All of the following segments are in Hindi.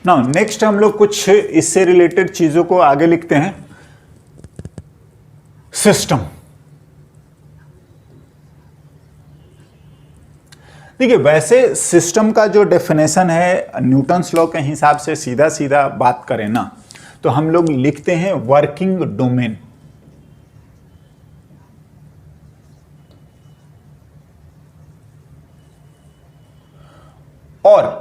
ना नेक्स्ट हम लोग कुछ इससे रिलेटेड चीजों को आगे लिखते हैं। सिस्टम, देखिए वैसे सिस्टम का जो डेफिनेशन है न्यूटन्स लॉ के हिसाब से सीधा सीधा बात करें ना तो हम लोग लिखते हैं वर्किंग डोमेन। और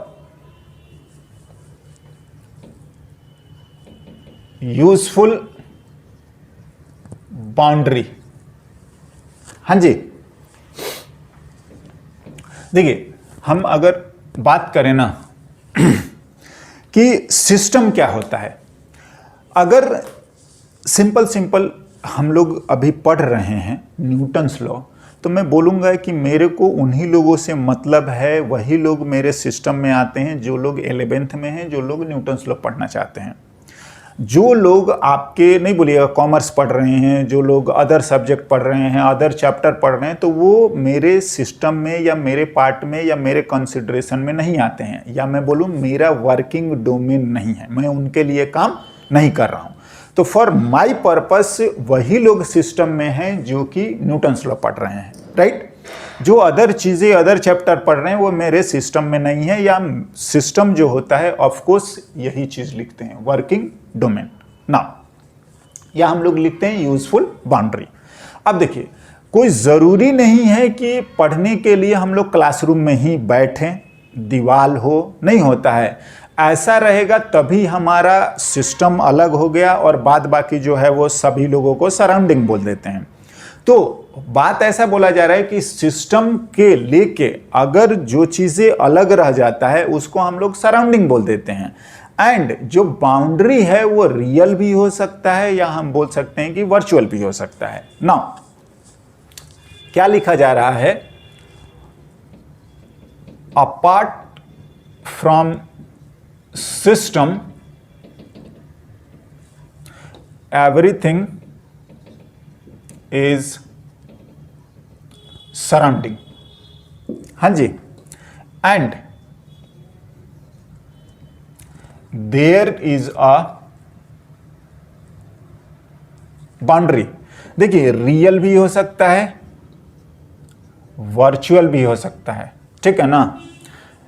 यूजफुल बाउंड्री। हाँ जी, देखिए हम अगर बात करें ना कि सिस्टम क्या होता है, अगर सिंपल हम लोग अभी पढ़ रहे हैं न्यूटन्स लॉ, तो मैं बोलूँगा कि मेरे को उन्हीं लोगों से मतलब है, वही लोग मेरे सिस्टम में आते हैं जो लोग 11th में हैं, जो लोग न्यूटन्स लॉ पढ़ना चाहते हैं। जो लोग आपके नहीं बोलिएगा कॉमर्स पढ़ रहे हैं, जो लोग अदर सब्जेक्ट पढ़ रहे हैं, अदर चैप्टर पढ़ रहे हैं, तो वो मेरे सिस्टम में या मेरे पार्ट में या मेरे कंसिडरेशन में नहीं आते हैं, या मैं बोलूँ मेरा वर्किंग डोमेन नहीं है, मैं उनके लिए काम नहीं कर रहा हूँ। तो फॉर माई पर्पस वही लोग सिस्टम में हैं जो कि न्यूटन्स लॉ पढ़ रहे हैं, राइट। जो अदर चीज़ें अदर चैप्टर पढ़ रहे हैं वो मेरे सिस्टम में नहीं है, या सिस्टम जो होता है ऑफ कोर्स यही चीज़ लिखते हैं वर्किंग डोमेन ना, या हम लोग लिखते हैं यूजफुल बाउंड्री। अब देखिए कोई ज़रूरी नहीं है कि पढ़ने के लिए हम लोग क्लासरूम में ही बैठें, दीवार हो, नहीं होता है। ऐसा रहेगा तभी हमारा सिस्टम अलग हो गया और बाद बाकी जो है वो सभी लोगों को सराउंडिंग बोल देते हैं। तो बात ऐसा बोला जा रहा है कि सिस्टम के लेके अगर जो चीज़ें अलग रह जाता है उसको हम लोग सराउंडिंग बोल देते हैं। एंड जो बाउंड्री है वो रियल भी हो सकता है या हम बोल सकते हैं कि वर्चुअल भी हो सकता है। नाउ क्या लिखा जा रहा है, apart from system everything is surrounding. हाँ जी, and there is a boundary. देखिए रियल भी हो सकता है, वर्चुअल भी हो सकता है, ठीक है ना।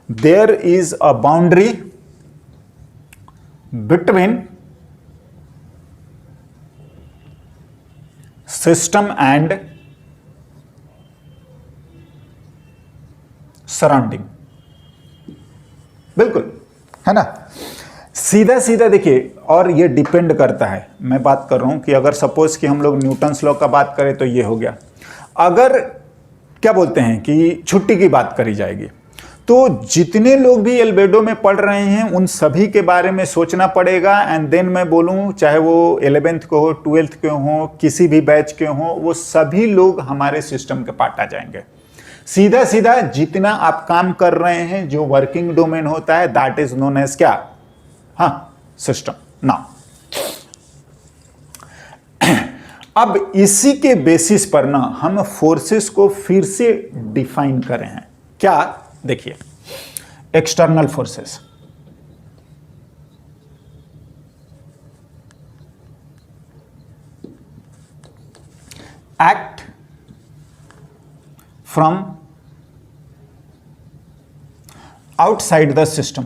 There is a boundary between system and surrounding, बिल्कुल है ना। सीधा सीधा देखिए, और ये डिपेंड करता है, मैं बात कर रहा हूं कि अगर सपोज कि हम लोग न्यूटन्स लॉ का बात करें तो ये हो गया। अगर क्या बोलते हैं कि छुट्टी की बात करी जाएगी तो जितने लोग भी एल्बेडो में पढ़ रहे हैं उन सभी के बारे में सोचना पड़ेगा। एंड देन मैं बोलूं चाहे वो 11th के हो, 12th के हो, किसी भी बैच के हो, वो सभी लोग हमारे सिस्टम के पार्ट आ जाएंगे। सीधा सीधा जितना आप काम कर रहे हैं जो वर्किंग डोमेन होता है दैट इज नोन एज क्या, हाँ, सिस्टम। नाउ अब इसी के बेसिस पर ना हम फोर्सेस को फिर से डिफाइन करें हैं। क्या, देखिए external forces, act from outside the system.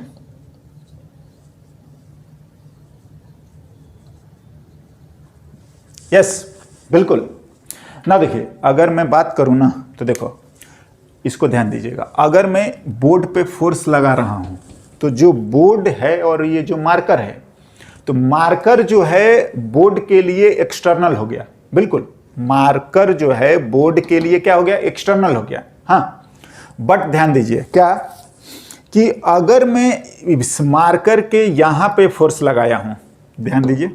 Yes, बिल्कुल ना। देखिए अगर मैं बात करूं ना तो देखो इसको ध्यान दीजिएगा, अगर मैं बोर्ड पे फोर्स लगा रहा हूं तो जो बोर्ड है और ये जो मार्कर है, तो मार्कर जो है बोर्ड के लिए एक्सटर्नल हो गया, बिल्कुल मार्कर जो है बोर्ड के लिए क्या हो गया, एक्सटर्नल हो गया। हाँ, बट ध्यान दीजिए क्या कि अगर मैं इस मार्कर के यहां पे फोर्स लगाया हूं, ध्यान दीजिए,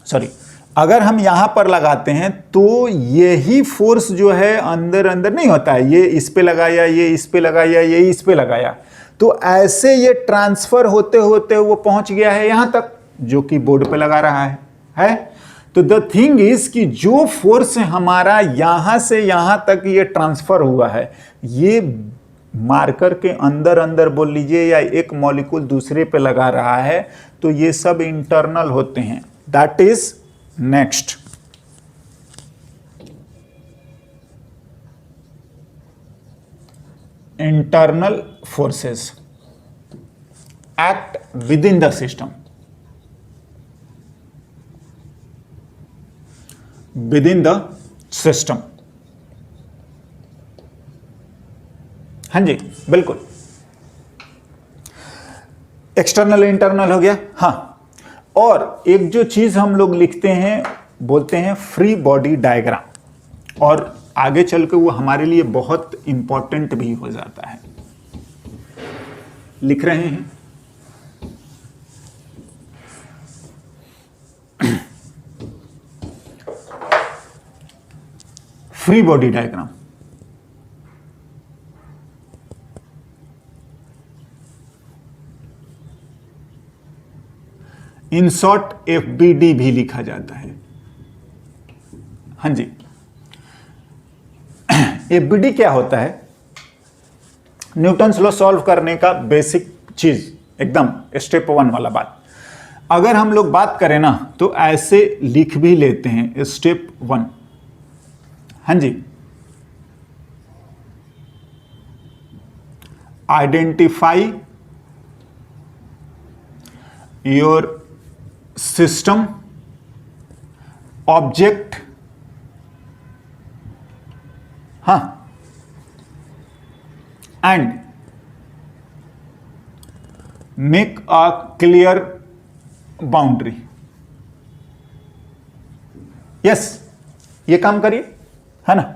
सॉरी, अगर हम यहां पर लगाते हैं तो यही फोर्स जो है अंदर अंदर नहीं होता है, ये इस पे लगाया, ये इस पे लगाया, ये इस पे लगाया, तो ऐसे ये ट्रांसफर होते होते वो पहुंच गया है यहां तक जो कि बोर्ड पे लगा रहा है। तो द थिंग इज कि जो फोर्स हमारा यहां से यहां तक ये ट्रांसफर हुआ है, ये मार्कर के अंदर अंदर बोल लीजिए या एक मॉलिक्यूल दूसरे पे लगा रहा है, तो ये सब इंटरनल होते हैं। That is next. Internal forces act with in the system, with in the system. हाँ जी बिल्कुल, एक्सटर्नल इंटरनल हो गया। हाँ, और एक जो चीज हम लोग लिखते हैं बोलते हैं फ्री बॉडी डायग्राम, और आगे चल के वो हमारे लिए बहुत इंपॉर्टेंट भी हो जाता है। लिख रहे हैं free body diagram. In short FBD भी लिखा जाता है। हाँ जी, एफबीडी क्या होता है? न्यूटन्स लॉ सॉल्व करने का बेसिक चीज, एकदम स्टेप 1 वाला बात। अगर हम लोग बात करें ना तो ऐसे लिख भी लेते हैं स्टेप 1। हाँ जी, आइडेंटिफाई योर सिस्टम ऑब्जेक्ट, हाँ, and make a clear boundary. Yes, ये काम करिए, है ना।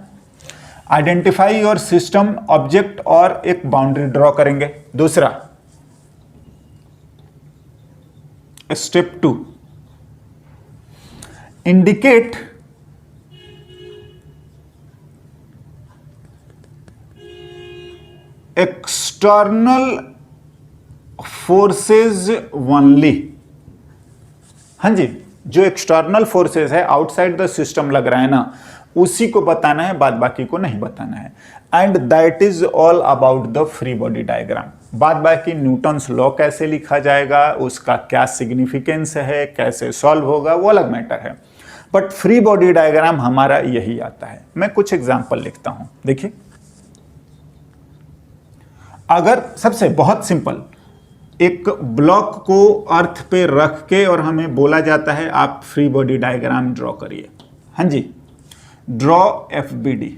आइडेंटिफाई योर सिस्टम ऑब्जेक्ट और एक बाउंड्री ड्रॉ करेंगे। दूसरा step 2, indicate external forces only. हाँ जी, जो एक्सटर्नल फोर्सेस है, आउटसाइड द सिस्टम लग रहा है ना, उसी को बताना है, बाद बाकी को नहीं बताना है। And that is all about the free body diagram. बाद बाकी न्यूटन्स लॉ कैसे लिखा जाएगा, उसका क्या सिग्निफिकेंस है, कैसे सॉल्व होगा, वो अलग मैटर है। बट फ्री बॉडी डायग्राम हमारा यही आता है। मैं कुछ एग्जांपल लिखता हूं, देखिए। अगर सबसे बहुत सिंपल, एक ब्लॉक को अर्थ पे रख के और हमें बोला जाता है आप फ्री बॉडी डायग्राम ड्रॉ करिए। हाँ जी, ड्रॉ एफबीडी।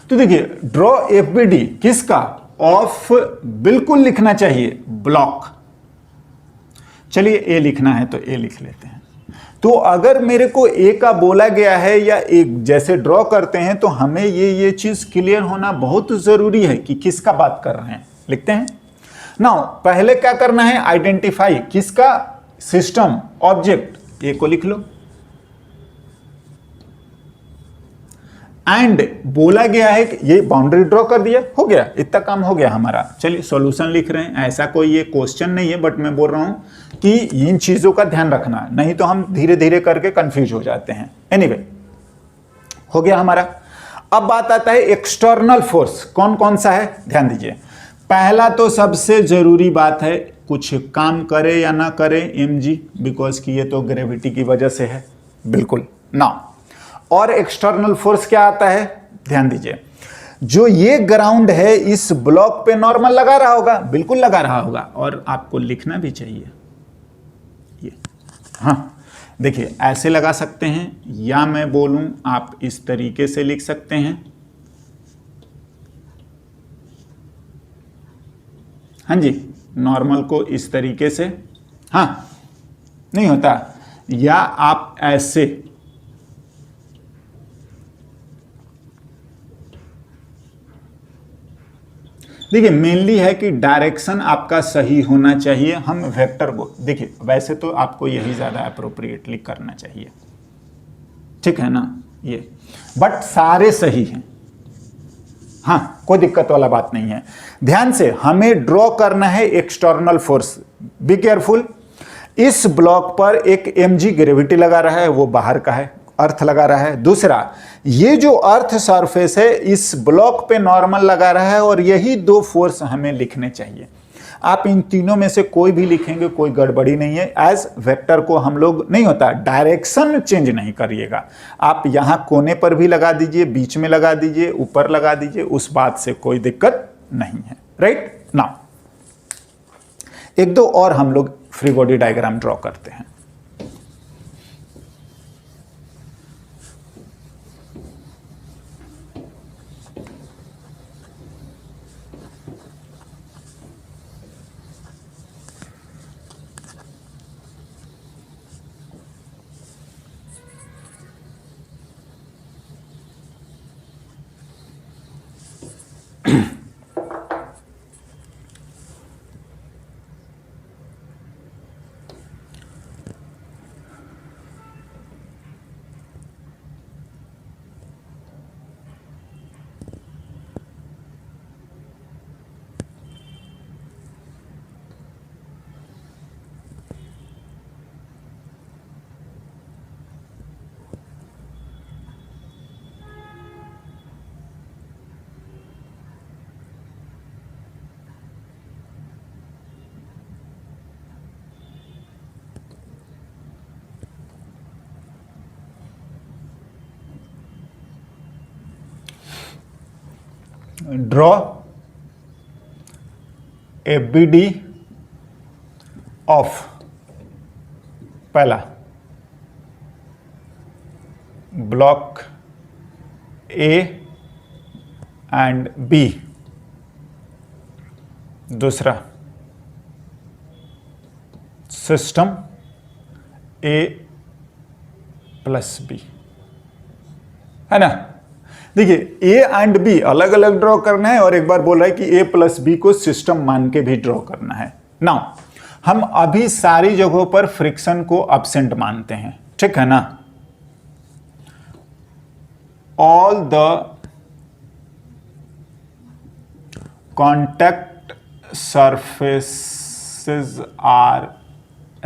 तो देखिए, ड्रॉ एफबीडी किसका? ऑफ बिल्कुल लिखना चाहिए ब्लॉक। चलिए ए लिखना है तो ए लिख लेते हैं। तो अगर मेरे को ए का बोला गया है या एक जैसे ड्रॉ करते हैं तो हमें ये चीज क्लियर होना बहुत जरूरी है कि किसका बात कर रहे हैं। लिखते हैं नाउ, पहले क्या करना है? आइडेंटिफाई किसका? सिस्टम ऑब्जेक्ट, ए को लिख लो। एंड बोला गया है कि ये बाउंड्री ड्रॉ कर दिया, हो गया, इतना काम हो गया हमारा। चलिए सॉल्यूशन लिख रहे हैं। ऐसा कोई ये क्वेश्चन नहीं है, बट मैं बोल रहा हूं कि इन चीजों का ध्यान रखना, नहीं तो हम धीरे धीरे करके कंफ्यूज हो जाते हैं। एनीवे, हो गया हमारा। अब बात आता है एक्सटर्नल फोर्स कौन कौन सा है, ध्यान दीजिए। पहला तो सबसे जरूरी बात है, कुछ काम करे या ना करे mg, बिकॉज कि ये तो ग्रेविटी की वजह से है, बिल्कुल ना। और एक्सटर्नल फोर्स क्या आता है, ध्यान दीजिए। जो ये ग्राउंड है इस ब्लॉक पे नॉर्मल लगा रहा होगा, बिल्कुल लगा रहा होगा, और आपको लिखना भी चाहिए ये। हाँ देखिए, ऐसे लगा सकते हैं, या मैं बोलूं आप इस तरीके से लिख सकते हैं। हाँ जी, नॉर्मल को इस तरीके से, हाँ नहीं होता, या आप ऐसे, देखिए मेनली है कि डायरेक्शन आपका सही होना चाहिए। हम वेक्टर को देखिए, वैसे तो आपको यही ज्यादा अप्रोप्रिएटली करना चाहिए, ठीक है ना ये, बट सारे सही हैं। हाँ, कोई दिक्कत वाला बात नहीं है। ध्यान से हमें ड्रॉ करना है एक्सटर्नल फोर्स। बी केयरफुल, इस ब्लॉक पर एक mg ग्रेविटी लगा रहा है, वो बाहर का है, अर्थ लगा रहा है। दूसरा, ये जो अर्थ सरफेस है इस ब्लॉक पे नॉर्मल लगा रहा है और यही दो फोर्स हमें लिखने चाहिए। आप इन तीनों में से कोई भी लिखेंगे कोई गड़बड़ी नहीं है। एज वेक्टर को हम लोग नहीं होता, डायरेक्शन चेंज नहीं करिएगा। आप यहां कोने पर भी लगा दीजिए, बीच में लगा दीजिए, ऊपर लगा दीजिए, उस बात से कोई दिक्कत नहीं है। राइट नाउ एक दो और हम लोग फ्री बॉडी डायग्राम ड्रॉ करते हैं। ड्रॉ ए BD ऑफ पहला ब्लॉक A एंड B, दूसरा सिस्टम A प्लस B, है ना। देखिए A एंड B अलग अलग ड्रॉ करना है और एक बार बोल रहा है कि A प्लस B को सिस्टम मान के भी ड्रॉ करना है। नाउ हम अभी सारी जगहों पर फ्रिक्शन को एब्सेंट मानते हैं, ठीक है ना। All the contact surfaces are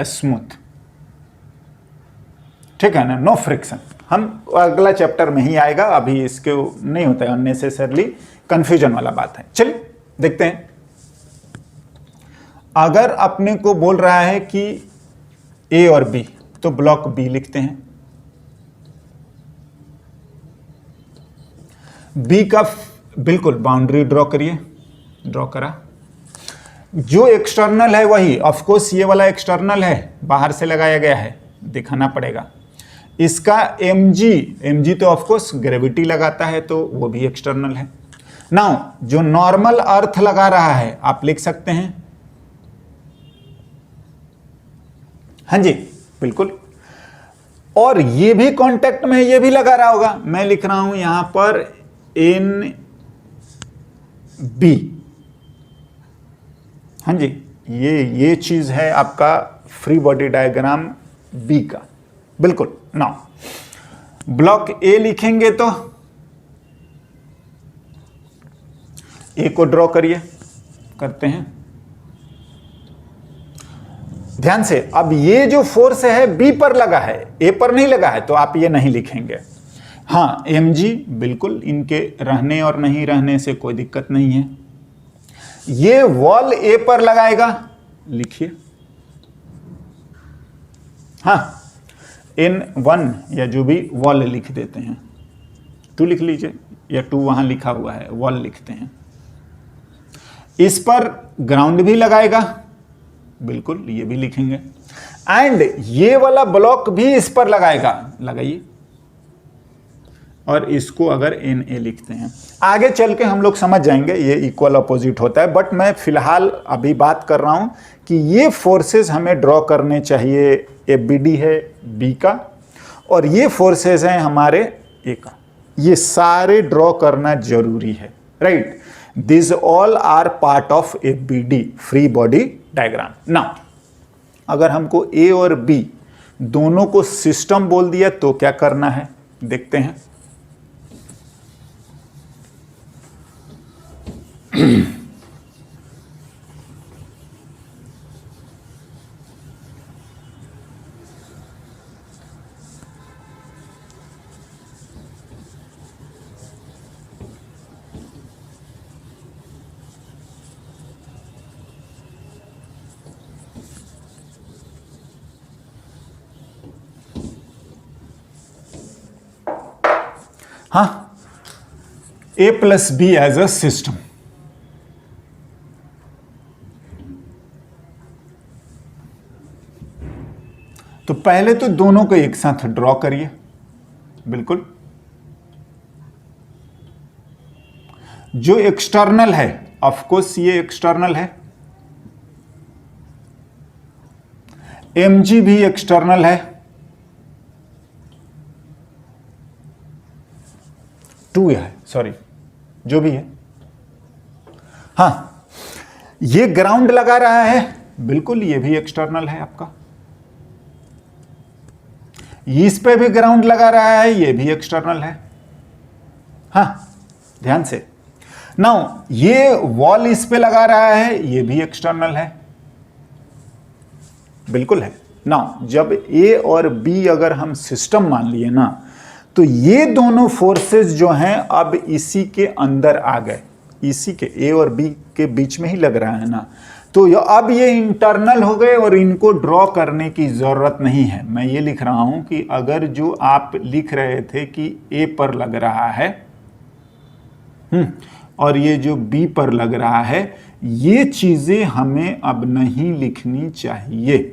smooth, ठीक है ना, नो फ्रिक्शन। हम अगला चैप्टर में ही आएगा, अभी इसके नहीं होता है, अननेसेसरली कंफ्यूजन वाला बात है। चलिए देखते हैं। अगर अपने को बोल रहा है कि A और B, तो ब्लॉक B लिखते हैं। B का बिल्कुल बाउंड्री ड्रॉ करिए, ड्रॉ करा। जो एक्सटर्नल है वही, ऑफ कोर्स ये वाला एक्सटर्नल है, बाहर से लगाया गया है, दिखाना पड़ेगा। इसका mg तो ऑफ कोर्स ग्रेविटी लगाता है, तो वो भी एक्सटर्नल है। नाउ जो नॉर्मल अर्थ लगा रहा है आप लिख सकते हैं, हाँ जी बिल्कुल। और ये भी कांटेक्ट में, ये भी लगा रहा होगा। मैं लिख रहा हूं यहां पर NB, हाँ जी, ये चीज है आपका फ्री बॉडी डायग्राम B का, बिल्कुल। नाउ ब्लॉक A लिखेंगे तो A को ड्रॉ करिए, करते हैं ध्यान से। अब ये जो फोर्स है B पर लगा है, A पर नहीं लगा है, तो आप ये नहीं लिखेंगे। हाँ mg बिल्कुल, इनके रहने और नहीं रहने से कोई दिक्कत नहीं है। ये वॉल A पर लगाएगा, लिखिए। हाँ N1 या जो भी वॉल लिख देते हैं, 2 लिख लीजिए, या 2 वहां लिखा हुआ है, वॉल लिखते हैं। इस पर ग्राउंड भी लगाएगा, बिल्कुल ये भी लिखेंगे। एंड ये वाला ब्लॉक भी इस पर लगाएगा, लगाइए। और इसको अगर Na लिखते हैं, आगे चल के हम लोग समझ जाएंगे ये इक्वल अपोजिट होता है, बट मैं फिलहाल अभी बात कर रहा हूं कि ये फोर्सेस हमें ड्रॉ करने चाहिए। ये BD है B का, और ये फोर्सेस हैं हमारे A का। ये सारे ड्रॉ करना जरूरी है, right. This all are part of a BD, free body diagram. Now अगर हमको A और B दोनों को सिस्टम बोल दिया तो क्या करना है, देखते हैं। A plus B as a system. तो पहले तो दोनों को एक साथ ड्रॉ करिए, बिल्कुल। जो एक्सटर्नल है, ऑफ कोर्स ये एक्सटर्नल है, mg भी एक्सटर्नल है, 2 है, सॉरी, जो भी है। हां, ये ग्राउंड लगा रहा है, बिल्कुल, ये भी एक्सटर्नल है आपका। इस पे भी ग्राउंड लगा रहा है, ये भी एक्सटर्नल है। हां, ध्यान से। नाउ ये वॉल इस पे लगा रहा है, ये भी एक्सटर्नल है, बिल्कुल है। नाउ जब ए और बी अगर हम सिस्टम मान लिए ना, तो ये दोनों फोर्सेस जो हैं अब इसी के अंदर आ गए, इसी के ए और बी के बीच में ही लग रहा है ना, तो अब ये इंटरनल हो गए और इनको ड्रॉ करने की जरूरत नहीं है। मैं ये लिख रहा हूं कि अगर जो आप लिख रहे थे कि ए पर लग रहा है और ये जो बी पर लग रहा है, ये चीजें हमें अब नहीं लिखनी चाहिए।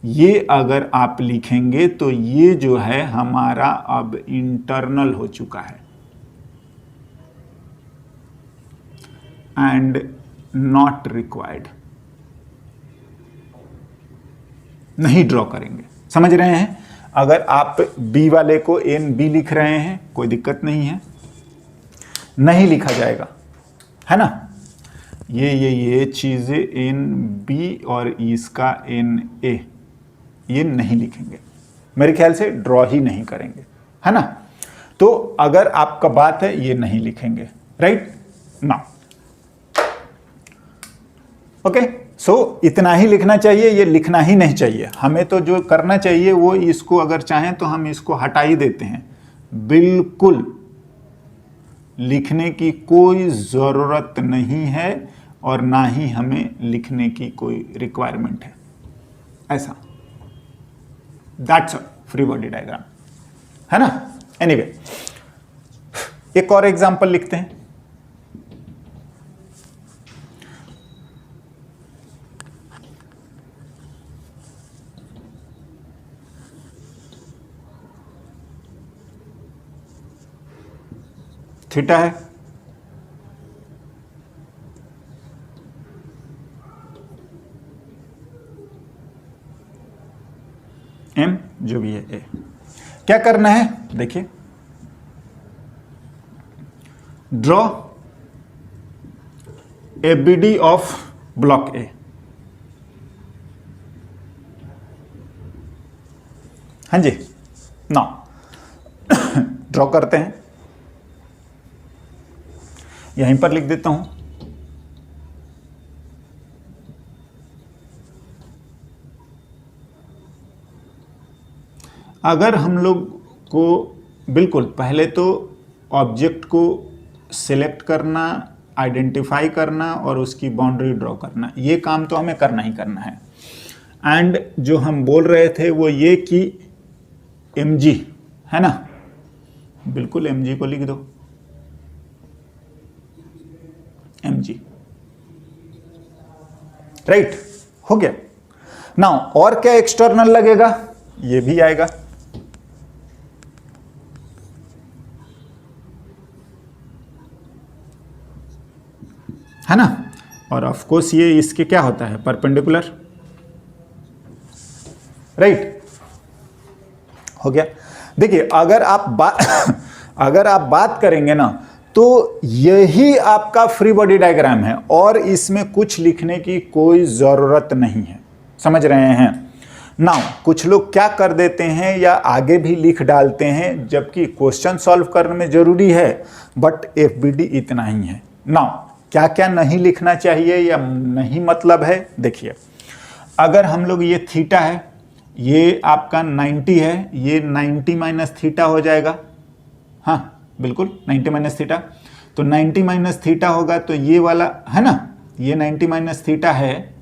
ये अगर आप लिखेंगे तो ये जो है हमारा अब इंटरनल हो चुका है एंड नॉट रिक्वायर्ड, नहीं ड्रॉ करेंगे। समझ रहे हैं? अगर आप बी वाले को एन बी लिख रहे हैं, कोई दिक्कत नहीं है, नहीं लिखा जाएगा, है ना। ये चीजें एन बी और इसका एन ए, ये नहीं लिखेंगे, मेरे ख्याल से ड्रॉ ही नहीं करेंगे, है ना। तो अगर आपका बात है, ये नहीं लिखेंगे, राइट ना। ओके, सो इतना ही लिखना चाहिए, ये लिखना ही नहीं चाहिए। हमें तो जो करना चाहिए वो, इसको अगर चाहें तो हम इसको हटा ही देते हैं, बिल्कुल लिखने की कोई जरूरत नहीं है और ना ही हमें लिखने की कोई रिक्वायरमेंट है, ऐसा। दैट्स फ्री बॉडी डायग्राम, है ना। एनीवे, एक और एग्जांपल लिखते हैं। थीटा है, एम जो भी है ए। क्या करना है, देखिए, draw a B D of block A. हाँ जी, ना ड्रॉ करते हैं, यहीं पर लिख देता हूं। अगर हम लोग को बिल्कुल पहले तो ऑब्जेक्ट को सिलेक्ट करना, आइडेंटिफाई करना और उसकी बाउंड्री ड्रॉ करना, ये काम तो हमें करना ही करना है। एंड जो हम बोल रहे थे वो ये कि mg, है ना, बिल्कुल mg को लिख दो, mg, राइट, हो गया। नाउ और क्या एक्सटर्नल लगेगा, ये भी आएगा, है ना। और ऑफ कोर्स ये इसके क्या होता है, परपेंडिकुलर, राइट, हो गया। देखिए, अगर आप बात करेंगे ना, तो यही आपका फ्री बॉडी डायग्राम है और इसमें कुछ लिखने की कोई जरूरत नहीं है। समझ रहे हैं? नाउ कुछ लोग क्या कर देते हैं या आगे भी लिख डालते हैं, जबकि क्वेश्चन सॉल्व करने में जरूरी है, बट एफबीडी इतना ही है। नाउ क्या क्या नहीं लिखना चाहिए या नहीं मतलब है, देखिए, अगर हम लोग ये थीटा है, ये आपका 90 है, ये 90 माइनस थीटा हो जाएगा। हाँ बिल्कुल, 90 माइनस थीटा, तो 90 माइनस थीटा होगा तो ये वाला, है ना, ये 90 माइनस थीटा है,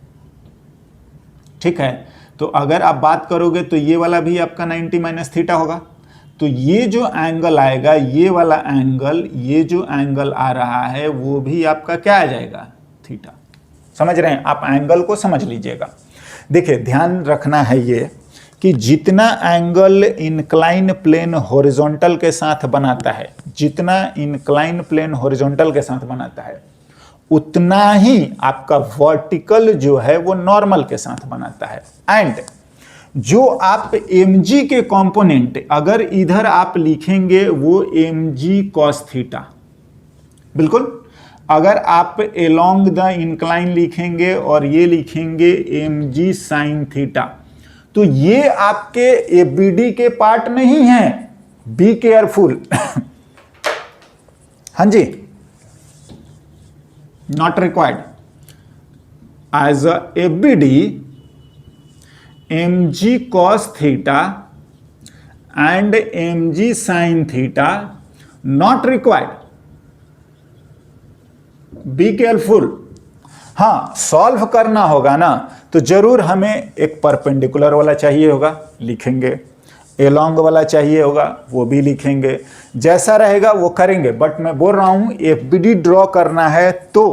ठीक है। तो अगर आप बात करोगे तो ये वाला भी आपका 90 माइनस थीटा होगा। तो ये जो एंगल आएगा, ये वाला एंगल, ये जो एंगल आ रहा है वो भी आपका क्या आ जाएगा, थीटा। समझ रहे हैं आप, एंगल को समझ लीजिएगा। देखिए ध्यान रखना है ये कि जितना एंगल इंक्लाइन प्लेन हॉरिजॉन्टल के साथ बनाता है, जितना इंक्लाइन प्लेन हॉरिजॉन्टल के साथ बनाता है, उतना ही आपका वर्टिकल जो है वो नॉर्मल के साथ बनाता है। एंड जो आप mg के कंपोनेंट अगर इधर आप लिखेंगे वो mg cos थीटा, बिल्कुल। अगर आप along द इंक्लाइन लिखेंगे और ये लिखेंगे mg sin थीटा, तो ये आपके ABD के पार्ट नहीं है, बी केयरफुल। हाँ जी, not required. As a ABD mg cos theta and mg sin theta not required, be careful. हाँ, सॉल्व करना होगा ना तो जरूर हमें एक परपेंडिकुलर वाला चाहिए होगा, लिखेंगे, एलोंग वाला चाहिए होगा, वो भी लिखेंगे, जैसा रहेगा वो करेंगे। बट मैं बोल रहा हूं एफबीडी ड्रॉ करना है तो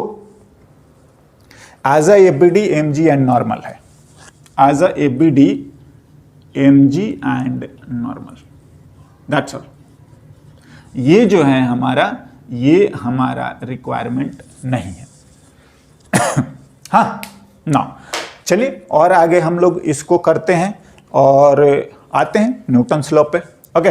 as a FBD mg and normal है, as a FBD mg and normal, that's all. ये जो है हमारा, ये हमारा रिक्वायरमेंट नहीं है। हाँ ना, चलिए और आगे हम लोग इसको करते हैं और आते हैं न्यूटन्स लॉ पे। ओके।